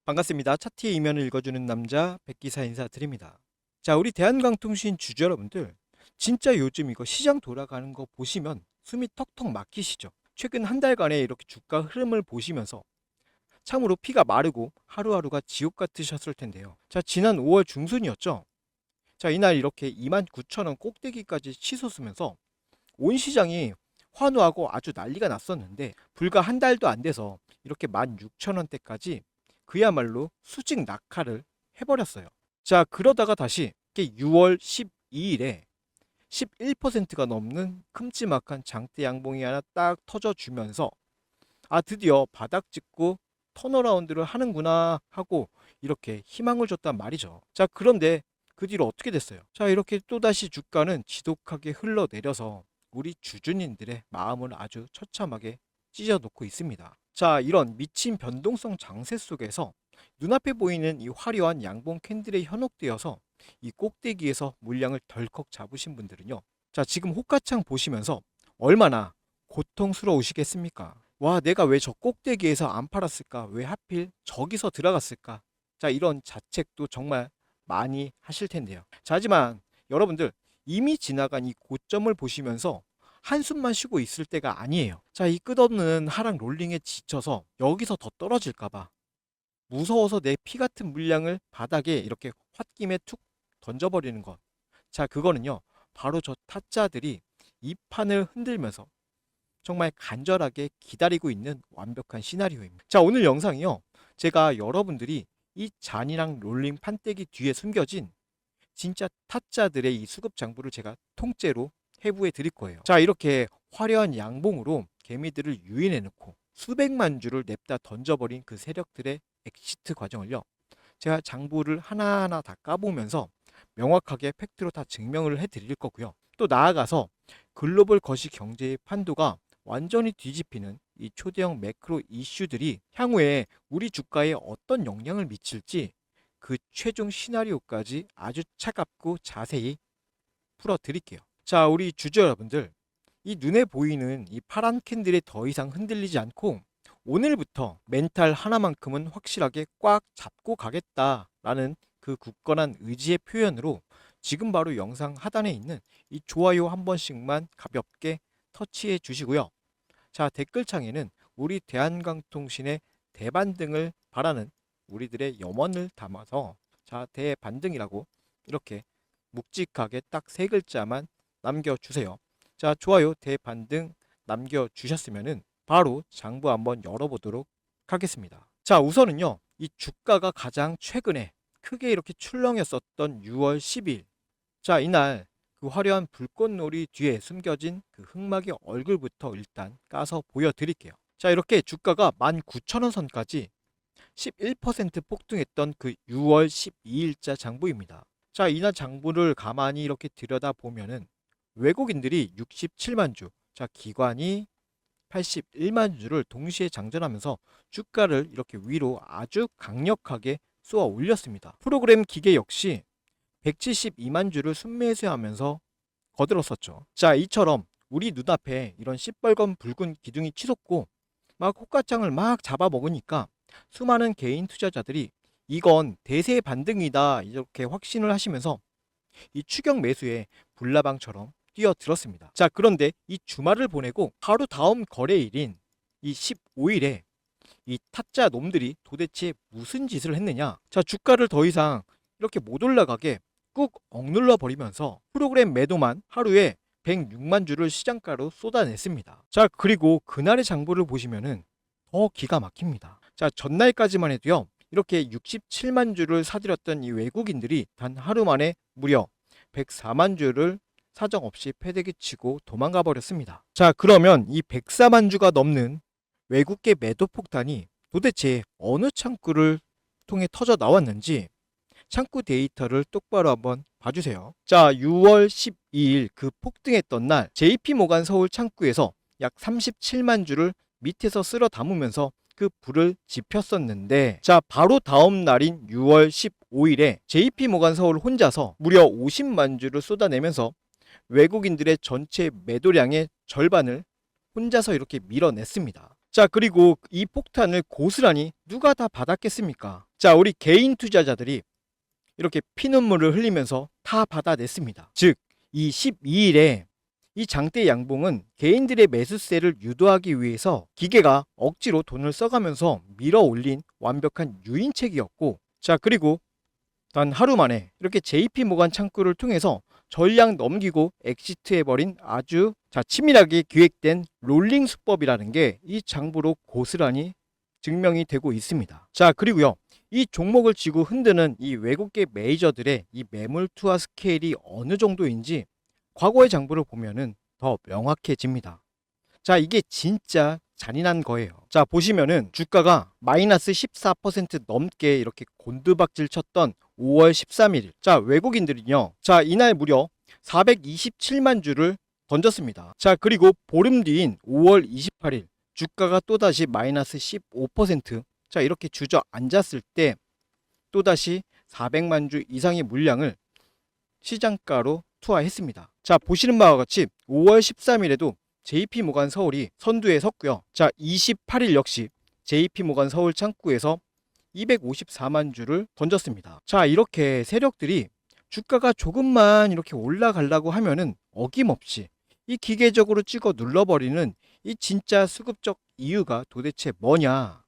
반갑습니다. 차트의 이면을 읽어주는 남자 백기사 인사드립니다. 자, 우리 대한강통신 주주 여러분들, 진짜 요즘 이거 시장 돌아가는 거 보시면 숨이 턱턱 막히시죠? 최근 한 달간의 이렇게 주가 흐름을 보시면서 참으로 피가 마르고 하루하루가 지옥 같으셨을 텐데요. 자, 지난 5월 중순이었죠? 자, 이날 이렇게 29,000원 꼭대기까지 치솟으면서 온 시장이 환호하고 아주 난리가 났었는데, 불과 한 달도 안 돼서 이렇게 16,000원대까지 그야말로 수직 낙하를 해버렸어요. 자, 그러다가 다시 6월 12일에 11%가 넘는 큼지막한 장대 양봉이 하나 딱 터져주면서, 아, 드디어 바닥 찍고 턴어라운드를 하는구나 하고 이렇게 희망을 줬단 말이죠. 자, 그런데 그 뒤로 어떻게 됐어요? 자, 이렇게 또다시 주가는 지독하게 흘러내려서 우리 주주님들의 마음을 아주 처참하게 찢어놓고 있습니다. 자, 이런 미친 변동성 장세 속에서 눈앞에 보이는 이 화려한 양봉 캔들에 현혹되어서 이 꼭대기에서 물량을 덜컥 잡으신 분들은요, 자, 지금 호가창 보시면서 얼마나 고통스러우시겠습니까? 와, 내가 왜 저 꼭대기에서 안 팔았을까? 왜 하필 저기서 들어갔을까? 자, 이런 자책도 정말 많이 하실 텐데요. 자, 하지만 여러분들, 이미 지나간 이 고점을 보시면서 한숨만 쉬고 있을 때가 아니에요. 자, 이 끝없는 하락 롤링에 지쳐서 여기서 더 떨어질까봐 무서워서 내 피 같은 물량을 바닥에 이렇게 홧김에 툭 던져버리는 것. 자, 그거는요, 바로 저 타짜들이 이 판을 흔들면서 정말 간절하게 기다리고 있는 완벽한 시나리오입니다. 자, 오늘 영상이요, 제가 여러분들이 이 잔인한 롤링 판때기 뒤에 숨겨진 진짜 타짜들의 이 수급 장부를 제가 통째로 해부해 드릴 거예요. 자, 이렇게 화려한 양봉으로 개미들을 유인해 놓고 수백만 주를 냅다 던져버린 그 세력들의 엑시트 과정을요, 제가 장부를 하나하나 다 까보면서 명확하게 팩트로 다 증명을 해 드릴 거고요. 또 나아가서 글로벌 거시 경제의 판도가 완전히 뒤집히는 이 초대형 매크로 이슈들이 향후에 우리 주가에 어떤 영향을 미칠지 그 최종 시나리오까지 아주 차갑고 자세히 풀어드릴게요. 자, 우리 주주 여러분들, 이 눈에 보이는 이 파란 캔들에 더 이상 흔들리지 않고 오늘부터 멘탈 하나만큼은 확실하게 꽉 잡고 가겠다라는 그 굳건한 의지의 표현으로 지금 바로 영상 하단에 있는 이 좋아요 한 번씩만 가볍게 터치해 주시고요. 자, 댓글창에는 우리 대한강통신의 대반등을 바라는 우리들의 염원을 담아서, 자, 대반등이라고 이렇게 묵직하게 딱 세 글자만 남겨주세요. 자, 좋아요 대반등 남겨주셨으면은 바로 장부 한번 열어보도록 하겠습니다. 자, 우선은요, 이 주가가 가장 최근에 크게 이렇게 출렁였었던 6월 10일, 자, 이날 그 화려한 불꽃놀이 뒤에 숨겨진 그 흑막의 얼굴부터 일단 까서 보여드릴게요. 자, 이렇게 주가가 19,000원 선까지 11% 폭등했던 그 6월 12일자 장부입니다. 자, 이날 장부를 가만히 이렇게 들여다보면은 외국인들이 67만 주, 자, 기관이 81만 주를 동시에 장전하면서 주가를 이렇게 위로 아주 강력하게 쏘아 올렸습니다. 프로그램 기계 역시 172만 주를 순매수하면서 거들었었죠. 자, 이처럼 우리 눈앞에 이런 시뻘건 붉은 기둥이 치솟고 막 호가창을 막 잡아먹으니까 수많은 개인 투자자들이 이건 대세 반등이다 이렇게 확신을 하시면서 이 추격 매수에 불나방처럼 뛰어들었습니다. 자, 그런데 이 주말을 보내고 하루 다음 거래일인 이 15일에 이 타짜 놈들이 도대체 무슨 짓을 했느냐. 자, 주가를 더 이상 이렇게 못 올라가게 꾹 억눌러 버리면서 프로그램 매도만 하루에 106만 주를 시장가로 쏟아냈습니다. 자, 그리고 그날의 장부를 보시면은 더 기가 막힙니다. 자, 전날까지만 해도요, 이렇게 67만 주를 사들였던 이 외국인들이 단 하루 만에 무려 104만 주를 사정없이 패대기 치고 도망가 버렸습니다. 자, 그러면 이 104만 주가 넘는 외국계 매도 폭탄이 도대체 어느 창구를 통해 터져 나왔는지 창구 데이터를 똑바로 한번 봐주세요. 자, 6월 12일 그 폭등했던 날 JP모간 서울 창구에서 약 37만 주를 밑에서 쓸어 담으면서 그 불을 지폈었는데, 자, 바로 다음 날인 6월 15일에 JP모간 서울 혼자서 무려 50만 주를 쏟아내면서 외국인들의 전체 매도량의 절반을 혼자서 이렇게 밀어냈습니다. 자, 그리고 이 폭탄을 고스란히 누가 다 받았겠습니까? 자, 우리 개인 투자자들이 이렇게 피눈물을 흘리면서 다 받아냈습니다. 즉, 이 12일에 이 장대 양봉은 개인들의 매수세를 유도하기 위해서 기계가 억지로 돈을 써가면서 밀어 올린 완벽한 유인책이었고, 자, 그리고 단 하루 만에 이렇게 JP 모간 창구를 통해서 전량 넘기고 엑시트해버린 아주 치밀하게 기획된 롤링 수법이라는 게 이 장부로 고스란히 증명이 되고 있습니다. 자, 그리고요, 이 종목을 쥐고 흔드는 이 외국계 메이저들의 이 매물 투하 스케일이 어느 정도인지 과거의 장부를 보면은 더 명확해집니다. 자, 이게 진짜 잔인한 거예요. 자, 보시면은 주가가 마이너스 14% 넘게 이렇게 곤두박질 쳤던 5월 13일. 자, 외국인들은요, 자, 이날 무려 427만 주를 던졌습니다. 자, 그리고 보름 뒤인 5월 28일 주가가 또다시 마이너스 15%, 자, 이렇게 주저앉았을 때 또다시 400만 주 이상의 물량을 시장가로 투하했습니다. 자, 보시는 바와 같이 5월 13일에도 JP모간 서울이 선두에 섰고요. 자, 28일 역시 JP모간 서울 창구에서 254만 주를 던졌습니다. 자, 이렇게 세력들이 주가가 조금만 이렇게 올라가려고 하면은 어김없이 이 기계적으로 찍어 눌러버리는 이 진짜 수급적 이유가 도대체 뭐냐?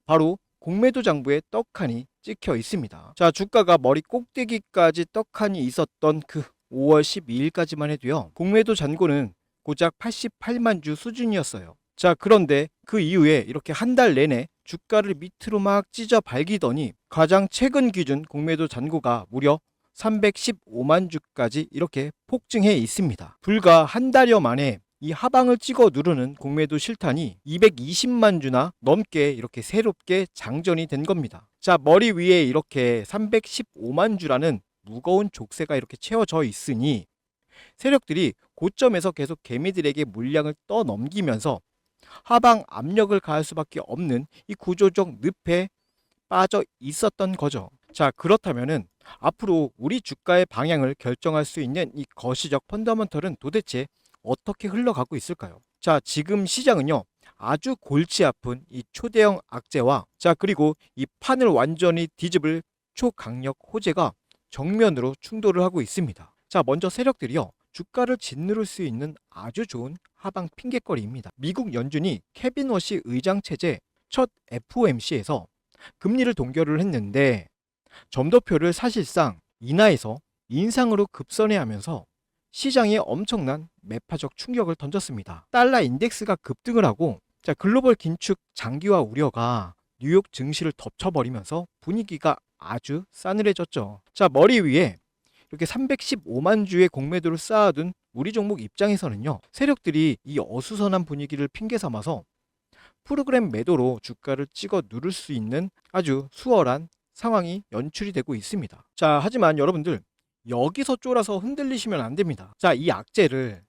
바로 공매도 장부에 떡하니 찍혀 있습니다. 자, 주가가 머리 꼭대기까지 떡하니 있었던 그 5월 12일까지만 해도요, 공매도 잔고는 고작 88만 주 수준이었어요. 자, 그런데 그 이후에 이렇게 한 달 내내 주가를 밑으로 막 찢어 발기더니 가장 최근 기준 공매도 잔고가 무려 315만 주까지 이렇게 폭증해 있습니다. 불과 한 달여 만에 이 하방을 찍어 누르는 공매도 실탄이 220만 주나 넘게 이렇게 새롭게 장전이 된 겁니다. 자, 머리 위에 이렇게 315만 주라는 무거운 족쇄가 이렇게 채워져 있으니 세력들이 고점에서 계속 개미들에게 물량을 떠넘기면서 하방 압력을 가할 수밖에 없는 이 구조적 늪에 빠져 있었던 거죠. 자, 그렇다면은 앞으로 우리 주가의 방향을 결정할 수 있는 이 거시적 펀더먼털은 도대체 어떻게 흘러가고 있을까요? 자, 지금 시장은요, 아주 골치 아픈 이 초대형 악재와, 자, 그리고 이 판을 완전히 뒤집을 초강력 호재가 정면으로 충돌을 하고 있습니다. 자, 먼저 세력들이요, 주가를 짓누를 수 있는 아주 좋은 하방 핑계거리입니다. 미국 연준이 케빈 워시 의장 체제 첫 FOMC에서 금리를 동결을 했는데 점도표를 사실상 인하에서 인상으로 급선회 하면서 시장에 엄청난 매파적 충격을 던졌습니다. 달러 인덱스가 급등을 하고, 자, 글로벌 긴축 장기화 우려가 뉴욕 증시를 덮쳐버리면서 분위기가 아주 싸늘해졌죠. 자, 머리 위에 이렇게 315만 주의 공매도를 쌓아둔 우리 종목 입장에서는요, 세력들이 이 어수선한 분위기를 핑계 삼아서 프로그램 매도로 주가를 찍어 누를 수 있는 아주 수월한 상황이 연출이 되고 있습니다. 자, 하지만 여러분들 여기서 쫄아서 흔들리시면 안 됩니다. 자, 이 악재를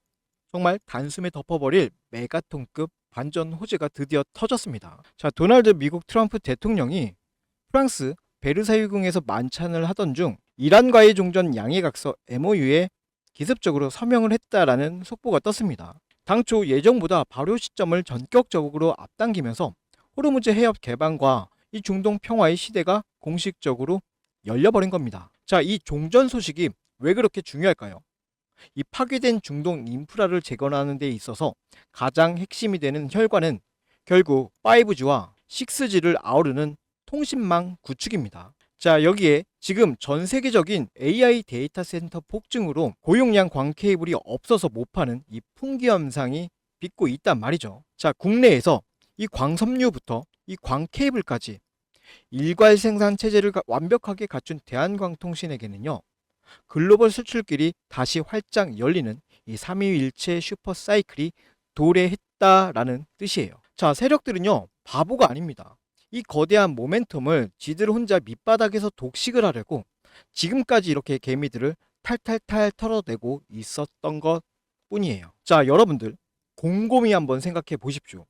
정말 단숨에 덮어버릴 메가톤급 반전 호재가 드디어 터졌습니다. 자, 도널드 미국 트럼프 대통령이 프랑스 베르사유궁에서 만찬을 하던 중 이란과의 종전 양해각서 MOU에 기습적으로 서명을 했다라는 속보가 떴습니다. 당초 예정보다 발효 시점을 전격적으로 앞당기면서 호르무즈 해협 개방과 이 중동 평화의 시대가 공식적으로 열려버린 겁니다. 자, 이 종전 소식이 왜 그렇게 중요할까요? 이 파괴된 중동 인프라를 재건하는 데 있어서 가장 핵심이 되는 혈관은 결국 5G와 6G를 아우르는 통신망 구축입니다. 자, 여기에 지금 전 세계적인 AI 데이터 센터 폭증으로 고용량 광 케이블이 없어서 못 파는 이 풍기 현상이 빚고 있단 말이죠. 자, 국내에서 이 광섬유부터 이 광 케이블까지 일괄 생산 체제를 완벽하게 갖춘 대한광통신에게는요, 글로벌 수출길이 다시 활짝 열리는 이 삼위일체 슈퍼 사이클이 도래했다라는 뜻이에요. 자, 세력들은요, 바보가 아닙니다. 이 거대한 모멘텀을 지들 혼자 밑바닥에서 독식을 하려고 지금까지 이렇게 개미들을 탈탈탈 털어내고 있었던 것 뿐이에요. 자, 여러분들 곰곰이 한번 생각해 보십시오.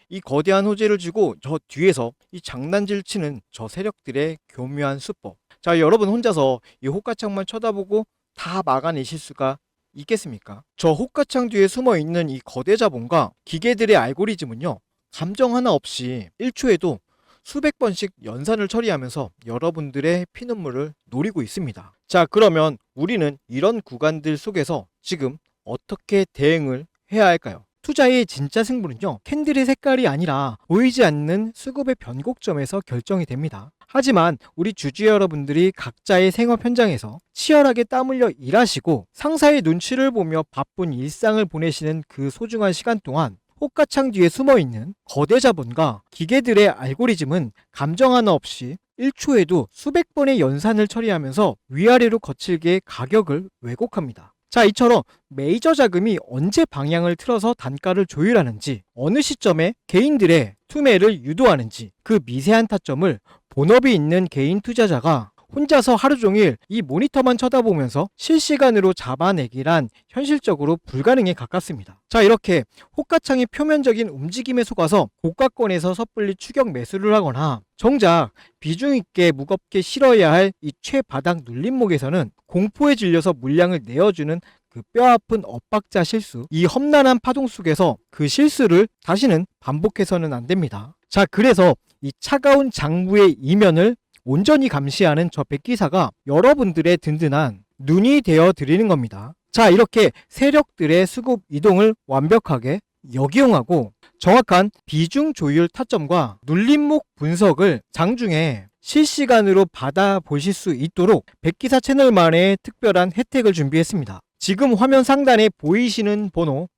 이 거대한 호재를 쥐고 저 뒤에서 이 장난질 치는 저 세력들의 교묘한 수법. 자, 여러분 혼자서 이 호가창만 쳐다보고 다 막아내실 수가 있겠습니까? 저 호가창 뒤에 숨어 있는 이 거대 자본과 기계들의 알고리즘은요, 감정 하나 없이 1초에도 수백 번씩 연산을 처리하면서 여러분들의 피눈물을 노리고 있습니다. 자, 그러면 우리는 이런 구간들 속에서 지금 어떻게 대응을 해야 할까요? 투자의 진짜 승부는요, 캔들의 색깔이 아니라 보이지 않는 수급의 변곡점에서 결정이 됩니다. 하지만 우리 주주 여러분들이 각자의 생업 현장에서 치열하게 땀 흘려 일하시고 상사의 눈치를 보며 바쁜 일상을 보내시는 그 소중한 시간 동안 호가창 뒤에 숨어있는 거대 자본과 기계들의 알고리즘은 감정 하나 없이 1초에도 수백 번의 연산을 처리하면서 위아래로 거칠게 가격을 왜곡합니다. 자, 이처럼 메이저 자금이 언제 방향을 틀어서 단가를 조율하는지, 어느 시점에 개인들의 투매를 유도하는지 그 미세한 타점을 본업이 있는 개인 투자자가 혼자서 하루 종일 이 모니터만 쳐다보면서 실시간으로 잡아내기란 현실적으로 불가능에 가깝습니다. 자, 이렇게 호가창의 표면적인 움직임에 속아서 고가권에서 섣불리 추격 매수를 하거나 정작 비중 있게 무겁게 실어야 할 이 최바닥 눌림목에서는 공포에 질려서 물량을 내어주는 그 뼈아픈 엇박자 실수, 이 험난한 파동 속에서 그 실수를 다시는 반복해서는 안 됩니다. 자, 그래서 이 차가운 장부의 이면을 온전히 감시하는 저 백기사가 여러분들의 든든한 눈이 되어 드리는 겁니다. 자, 이렇게 세력들의 수급 이동을 완벽하게 역이용하고 정확한 비중 조율 타점과 눌림목 분석을 장중에 실시간으로 받아보실 수 있도록 백기사 채널만의 특별한 혜택을 준비했습니다. 지금 화면 상단에 보이시는 번호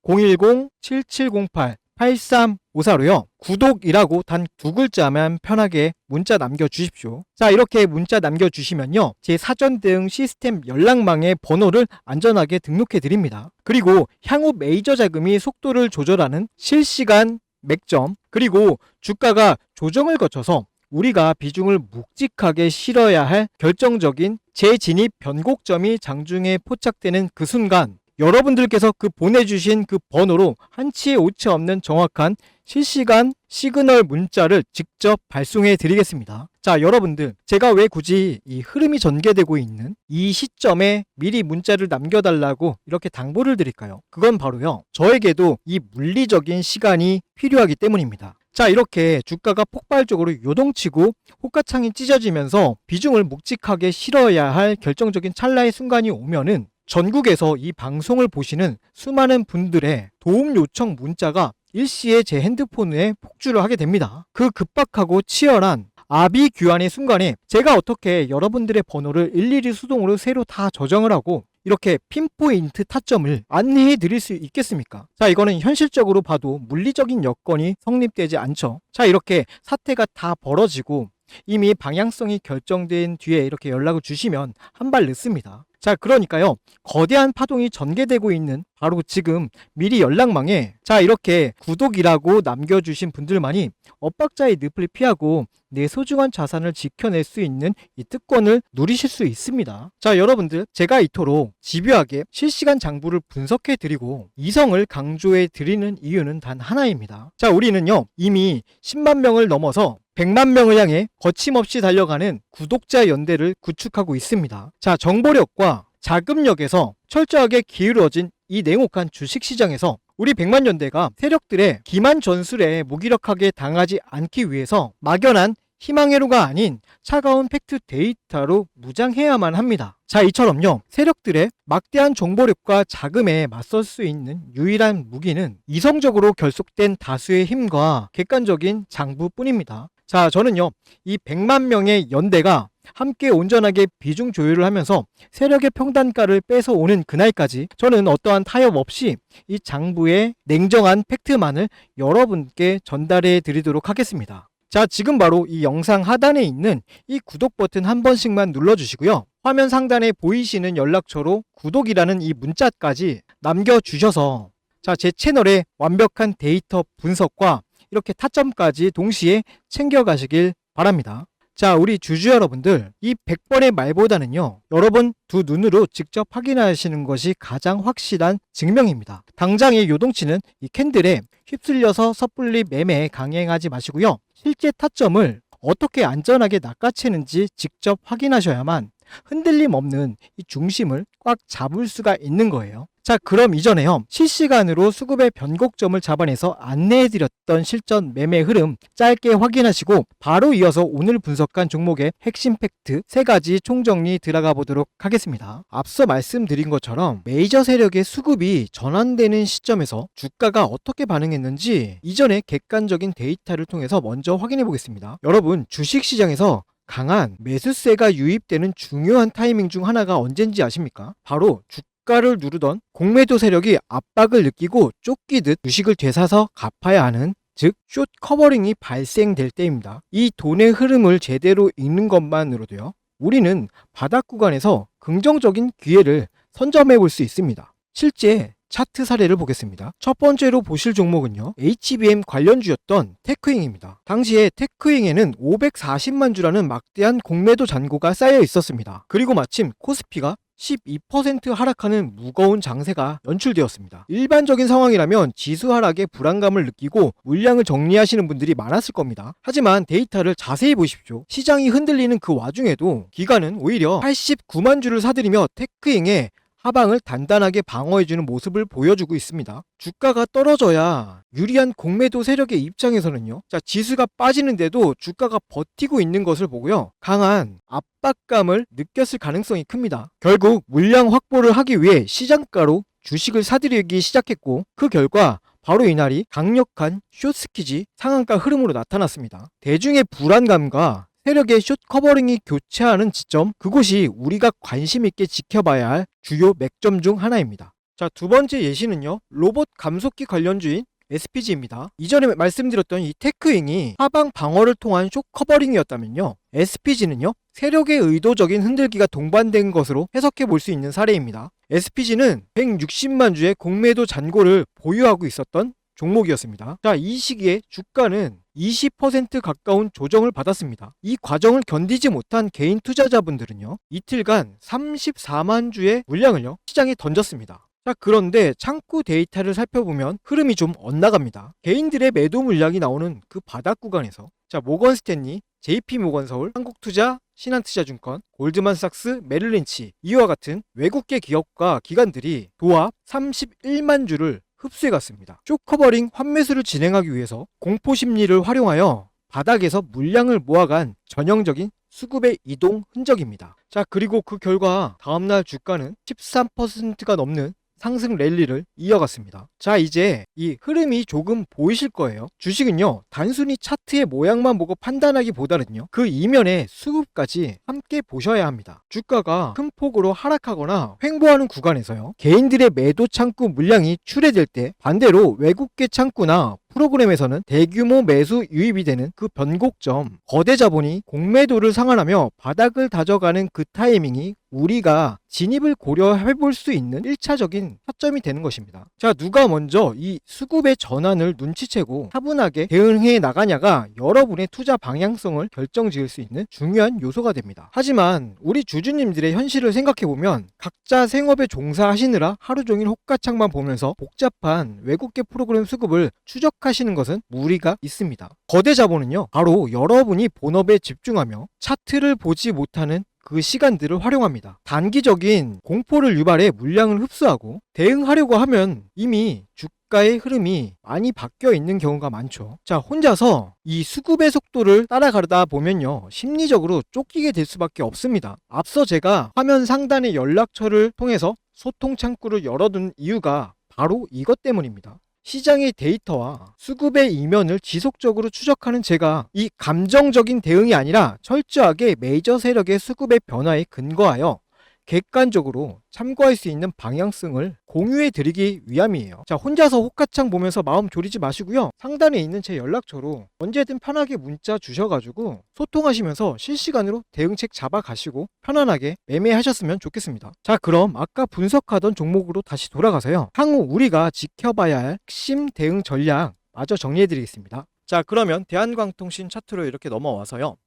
010-7708-8354로요. 구독이라고 단 두 글자만 편하게 문자 남겨주십시오. 자, 이렇게 문자 남겨주시면요, 제 사전 대응 시스템 연락망에 번호를 안전하게 등록해 드립니다. 그리고 향후 메이저 자금이 속도를 조절하는 실시간 맥점, 그리고 주가가 조정을 거쳐서 우리가 비중을 묵직하게 실어야 할 결정적인 재진입 변곡점이 장중에 포착되는 그 순간 여러분들께서 그 보내주신 그 번호로 한치의 오차 없는 정확한 실시간 시그널 문자를 직접 발송해 드리겠습니다. 자, 여러분들, 제가 왜 굳이 이 흐름이 전개되고 있는 이 시점에 미리 문자를 남겨달라고 이렇게 당부를 드릴까요? 그건 바로요, 저에게도 이 물리적인 시간이 필요하기 때문입니다. 자, 이렇게 주가가 폭발적으로 요동치고 호가창이 찢어지면서 비중을 묵직하게 실어야 할 결정적인 찰나의 순간이 오면은 전국에서 이 방송을 보시는 수많은 분들의 도움 요청 문자가 일시에 제 핸드폰에 폭주를 하게 됩니다. 그 급박하고 치열한 아비 규환의 순간에 제가 어떻게 여러분들의 번호를 일일이 수동으로 새로 다 저장을 하고 이렇게 핀포인트 타점을 안내해 드릴 수 있겠습니까? 자, 이거는 현실적으로 봐도 물리적인 여건이 성립되지 않죠. 자, 이렇게 사태가 다 벌어지고 이미 방향성이 결정된 뒤에 이렇게 연락을 주시면 한 발 늦습니다. 자, 그러니까요, 거대한 파동이 전개되고 있는 바로 지금 미리 연락망에 자, 이렇게 구독이라고 남겨주신 분들만이 엇박자의 늪을 피하고 내 소중한 자산을 지켜낼 수 있는 이 특권을 누리실 수 있습니다. 자, 여러분들, 제가 이토록 집요하게 실시간 장부를 분석해 드리고 이성을 강조해 드리는 이유는 단 하나입니다. 자, 우리는요, 이미 10만 명을 넘어서 100만 명을 향해 거침없이 달려가는 구독자 연대를 구축하고 있습니다. 자, 정보력과 자금력에서 철저하게 기울어진 이 냉혹한 주식시장에서 우리 100만 연대가 세력들의 기만 전술에 무기력하게 당하지 않기 위해서 막연한 희망회로가 아닌 차가운 팩트 데이터로 무장해야만 합니다. 자, 이처럼요, 세력들의 막대한 정보력과 자금에 맞설 수 있는 유일한 무기는 이성적으로 결속된 다수의 힘과 객관적인 장부뿐입니다. 자, 저는요, 이 100만 명의 연대가 함께 온전하게 비중 조율을 하면서 세력의 평단가를 뺏어오는 그날까지 저는 어떠한 타협 없이 이 장부의 냉정한 팩트만을 여러분께 전달해 드리도록 하겠습니다. 자, 지금 바로 이 영상 하단에 있는 이 구독 버튼 한 번씩만 눌러주시고요, 화면 상단에 보이시는 연락처로 구독이라는 이 문자까지 남겨주셔서 자, 제 채널의 완벽한 데이터 분석과 이렇게 타점까지 동시에 챙겨가시길 바랍니다. 자, 우리 주주 여러분들, 이 100번의 말보다는요, 여러분 두 눈으로 직접 확인하시는 것이 가장 확실한 증명입니다. 당장의 요동치는 이 캔들에 휩쓸려서 섣불리 매매 강행하지 마시고요, 실제 타점을 어떻게 안전하게 낚아채는지 직접 확인하셔야만 흔들림 없는 이 중심을 꽉 잡을 수가 있는 거예요. 자, 그럼 이전에요, 실시간으로 수급의 변곡점을 잡아내서 안내해드렸던 실전 매매 흐름 짧게 확인하시고 바로 이어서 오늘 분석한 종목의 핵심 팩트 3가지 총정리 들어가 보도록 하겠습니다. 앞서 말씀드린 것처럼 메이저 세력의 수급이 전환되는 시점에서 주가가 어떻게 반응했는지 이전의 객관적인 데이터를 통해서 먼저 확인해 보겠습니다. 여러분, 주식시장에서 강한 매수세가 유입되는 중요한 타이밍 중 하나가 언젠지 아십니까? 바로 주가를 누르던 공매도 세력이 압박을 느끼고 쫓기듯 주식을 되사서 갚아야 하는, 즉 숏 커버링이 발생될 때입니다. 이 돈의 흐름을 제대로 읽는 것만으로도요, 우리는 바닥 구간에서 긍정적인 기회를 선점해 볼 수 있습니다. 실제 차트 사례를 보겠습니다. 첫 번째로 보실 종목은요, HBM 관련주였던 테크잉입니다. 당시에 테크잉에는 540만 주라는 막대한 공매도 잔고가 쌓여 있었습니다. 그리고 마침 코스피가 12% 하락하는 무거운 장세가 연출되었습니다. 일반적인 상황이라면 지수 하락에 불안감을 느끼고 물량을 정리하시는 분들이 많았을 겁니다. 하지만 데이터를 자세히 보십시오. 시장이 흔들리는 그 와중에도 기관은 오히려 89만 주를 사들이며 테크잉의 하방을 단단하게 방어해주는 모습을 보여주고 있습니다. 주가가 떨어져야 유리한 공매도 세력의 입장에서는요, 자, 지수가 빠지는데도 주가가 버티고 있는 것을 보고요, 강한 압박감을 느꼈을 가능성이 큽니다. 결국 물량 확보를 하기 위해 시장가로 주식을 사들이기 시작했고, 그 결과 바로 이날이 강력한 숏스키지 상한가 흐름으로 나타났습니다. 대중의 불안감과 세력의 숏 커버링이 교차하는 지점, 그곳이 우리가 관심 있게 지켜봐야 할 주요 맥점 중 하나입니다. 자, 두 번째 예시는요, 로봇 감속기 관련주인 SPG입니다. 이전에 말씀드렸던 이 테크잉이 하방 방어를 통한 숏 커버링이었다면요, SPG는요, 세력의 의도적인 흔들기가 동반된 것으로 해석해 볼 수 있는 사례입니다. SPG는 160만 주의 공매도 잔고를 보유하고 있었던 종목이었습니다. 자, 이 시기에 주가는 20% 가까운 조정을 받았습니다. 이 과정을 견디지 못한 개인 투자자분들은요, 이틀간 34만 주의 물량을요, 시장에 던졌습니다. 자, 그런데 창구 데이터를 살펴보면 흐름이 좀 엇나갑니다. 개인들의 매도 물량이 나오는 그 바닥 구간에서, 자, 모건스탠리, JP모건서울, 한국투자, 신한투자증권, 골드만삭스, 메릴린치, 이와 같은 외국계 기업과 기관들이 도합 31만 주를 흡수해갔습니다. 숏커버링 환매수를 진행하기 위해서 공포심리를 활용하여 바닥에서 물량을 모아간 전형적인 수급의 이동 흔적입니다. 자, 그리고 그 결과 다음날 주가는 13%가 넘는 상승 랠리를 이어갔습니다. 자, 이제 이 흐름이 조금 보이실 거예요. 주식은요, 단순히 차트의 모양만 보고 판단하기보다는요, 그 이면의 수급까지 함께 보셔야 합니다. 주가가 큰 폭으로 하락하거나 횡보하는 구간에서요, 개인들의 매도 창구 물량이 출회될 때 반대로 외국계 창구나 프로그램에서는 대규모 매수 유입이 되는 그 변곡점, 거대 자본이 공매도를 상환하며 바닥을 다져가는 그 타이밍이 우리가 진입을 고려해 볼 수 있는 1차적인 타점이 되는 것입니다. 자, 누가 먼저 이 수급의 전환을 눈치채고 차분하게 대응해 나가냐가 여러분의 투자 방향성을 결정지을 수 있는 중요한 요소가 됩니다. 하지만 우리 주주님들의 현실을 생각해보면 각자 생업에 종사하시느라 하루 종일 호가창만 보면서 복잡한 외국계 프로그램 수급을 추적하시는 것은 무리가 있습니다. 거대 자본은요, 바로 여러분이 본업에 집중하며 차트를 보지 못하는 그 시간들을 활용합니다. 단기적인 공포를 유발해 물량을 흡수하고 대응하려고 하면 이미 주가의 흐름이 많이 바뀌어 있는 경우가 많죠. 자, 혼자서 이 수급의 속도를 따라가다 보면요, 심리적으로 쫓기게 될 수밖에 없습니다. 앞서 제가 화면 상단의 연락처를 통해서 소통 창구를 열어둔 이유가 바로 이것 때문입니다. 시장의 데이터와 수급의 이면을 지속적으로 추적하는 제가 이 감정적인 대응이 아니라 철저하게 메이저 세력의 수급의 변화에 근거하여 객관적으로 참고할 수 있는 방향성을 공유해 드리기 위함이에요. 자, 혼자서 호가창 보면서 마음 졸이지 마시고요, 상단에 있는 제 연락처로 언제든 편하게 문자 주셔가지고 소통하시면서 실시간으로 대응책 잡아가시고 편안하게 매매하셨으면 좋겠습니다. 자, 그럼 아까 분석하던 종목으로 다시 돌아가서요, 향후 우리가 지켜봐야 할 핵심 대응 전략 마저 정리해 드리겠습니다. 자, 그러면 대한광통신 차트로 이렇게 넘어와서요,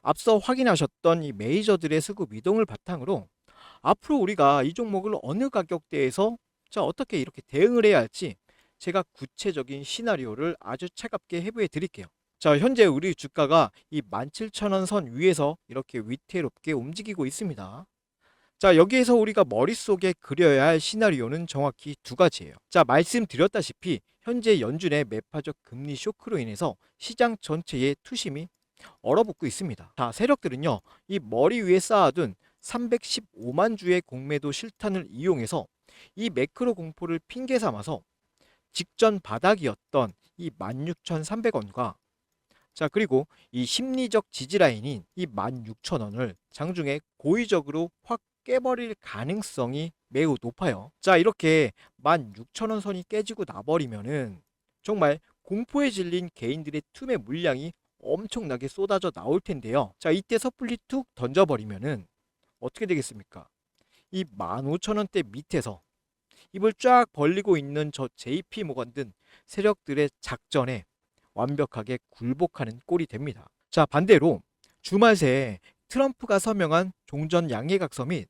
앞서 확인하셨던 이 메이저들의 수급 이동을 바탕으로 앞으로 우리가 이 종목을 어느 가격대에서 어떻게 이렇게 대응을 해야 할지 제가 구체적인 시나리오를 아주 차갑게 해부해 드릴게요. 자, 현재 우리 주가가 이 17,000원 선 위에서 이렇게 위태롭게 움직이고 있습니다. 자, 여기에서 우리가 머릿속에 그려야 할 시나리오는 정확히 두 가지예요. 자, 말씀드렸다시피 현재 연준의 매파적 금리 쇼크로 인해서 시장 전체의 투심이 얼어붙고 있습니다. 자, 세력들은요, 이 머리 위에 쌓아둔 315만 주의 공매도 실탄을 이용해서 이 매크로 공포를 핑계 삼아서 직전 바닥이었던 이 16,300원과 자, 그리고 이 심리적 지지라인인 이 16,000원을 장중에 고의적으로 확 깨버릴 가능성이 매우 높아요. 자, 이렇게 16,000원 선이 깨지고 나버리면은 정말 공포에 질린 개인들의 투매 물량이 엄청나게 쏟아져 나올 텐데요. 자, 이때 섣불리 툭 던져버리면은 어떻게 되겠습니까? 이 15,000원대 밑에서 입을 쫙 벌리고 있는 저 JP 모건 등 세력들의 작전에 완벽하게 굴복하는 꼴이 됩니다. 자, 반대로 주말 새에 트럼프가 서명한 종전 양해각서 및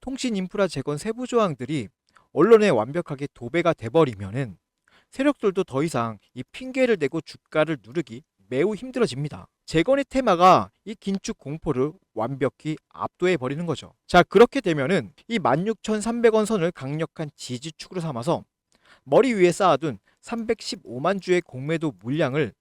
통신 인프라 재건 세부 조항들이 언론에 완벽하게 도배가 돼버리면은 세력들도 더 이상 이 핑계를 대고 주가를 누르기 매우 힘들어집니다. 재건의 테마가 이 긴축 공포를 완벽히 압도해 버리는 거죠. 자, 그렇게 되면은 이 16,300원 선을 강력한 지지축으로 삼아서 머리 위에 쌓아둔 315만 주의 공매도 물량을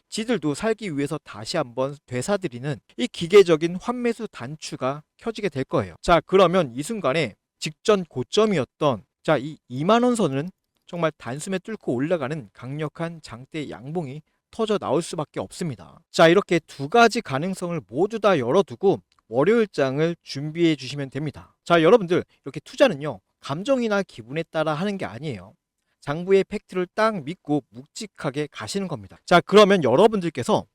지들도 살기 위해서 다시 한번 되사들이는 이 기계적인 환매수 단추가 켜지게 될 거예요. 자, 그러면 이 순간에 직전 고점이었던 자, 이 2만 원 선은 정말 단숨에 뚫고 올라가는 강력한 장대 양봉이 터져 나올 수밖에 없습니다. 자, 이렇게 두 가지 가능성을 모두 다 열어두고 월요일장을 준비해 주시면 됩니다. 자, 여러분들 이렇게 투자는요, 감정이나 기분에 따라 하는 게 아니에요. 장부의 팩트를 딱 믿고 묵직하게 가시는 겁니다. 자, 그러면 여러분들께서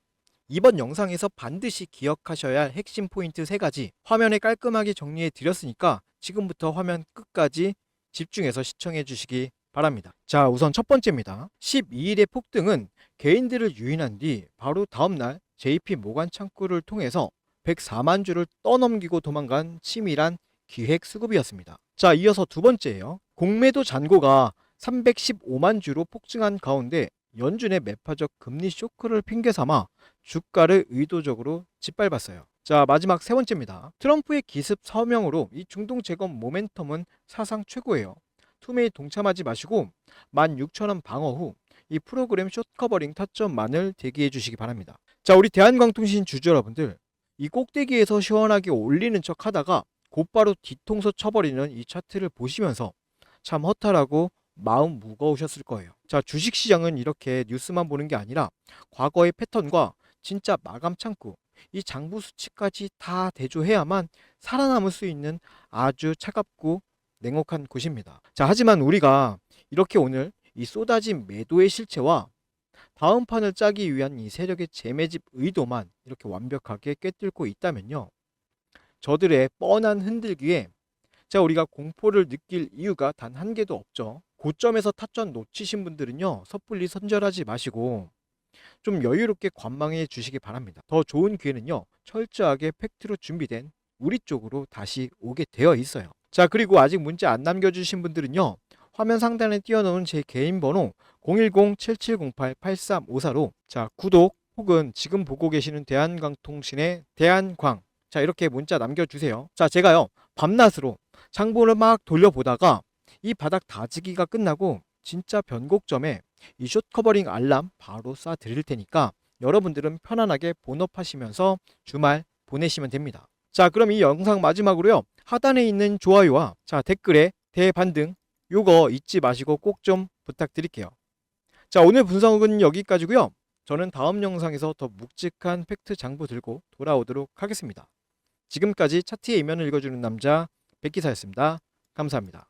이번 영상에서 반드시 기억하셔야 할 핵심 포인트 3가지 화면에 깔끔하게 정리해 드렸으니까 지금부터 화면 끝까지 집중해서 시청해 주시기 바랍니다. 자, 우선 첫 번째입니다. 12일의 폭등은 개인들을 유인한 뒤 바로 다음날 JP 모간 창구를 통해서 104만 주를 떠넘기고 도망간 치밀한 기획 수급이었습니다. 자, 이어서 두 번째예요. 공매도 잔고가 315만 주로 폭증한 가운데 연준의 매파적 금리 쇼크를 핑계 삼아 주가를 의도적으로 짓밟았어요. 자, 마지막 세 번째입니다. 트럼프의 기습 서명으로 이 중동 재건 모멘텀은 사상 최고예요. 투매에 동참하지 마시고 16,000원 방어 후 이 프로그램 숏커버링 타점만을 대기해 주시기 바랍니다. 자, 우리 대한광통신 주주 여러분들, 이 꼭대기에서 시원하게 올리는 척 하다가 곧바로 뒤통수 쳐버리는 이 차트를 보시면서 참 허탈하고 마음 무거우셨을 거예요. 자, 주식시장은 이렇게 뉴스만 보는 게 아니라 과거의 패턴과 진짜 마감 창구, 이 장부 수치까지 다 대조해야만 살아남을 수 있는 아주 차갑고 냉혹한 곳입니다. 자, 하지만 우리가 이렇게 오늘 이 쏟아진 매도의 실체와 다음 판을 짜기 위한 이 세력의 재매집 의도만 이렇게 완벽하게 꿰뚫고 있다면요, 저들의 뻔한 흔들기에 자, 우리가 공포를 느낄 이유가 단 한 개도 없죠. 고점에서 타점 놓치신 분들은요, 섣불리 손절하지 마시고 좀 여유롭게 관망해 주시기 바랍니다. 더 좋은 기회는요, 철저하게 팩트로 준비된 우리 쪽으로 다시 오게 되어 있어요. 자, 그리고 아직 문자 안 남겨주신 분들은요, 화면 상단에 띄워놓은 제 개인 번호 010-7708-8354로 자, 구독 혹은 지금 보고 계시는 대한광통신의 대한광, 자, 이렇게 문자 남겨주세요. 자, 제가요, 밤낮으로 장보를 막 돌려보다가 이 바닥 다지기가 끝나고 진짜 변곡점에 이 숏커버링 알람 바로 쏴 드릴 테니까 여러분들은 편안하게 본업하시면서 주말 보내시면 됩니다. 자, 그럼 이 영상 마지막으로요, 하단에 있는 좋아요와 자, 댓글에 대반등 요거 잊지 마시고 꼭 좀 부탁드릴게요. 자, 오늘 분석은 여기까지고요. 저는 다음 영상에서 더 묵직한 팩트 장부 들고 돌아오도록 하겠습니다. 지금까지 차트의 이면을 읽어주는 남자 백기사였습니다. 감사합니다.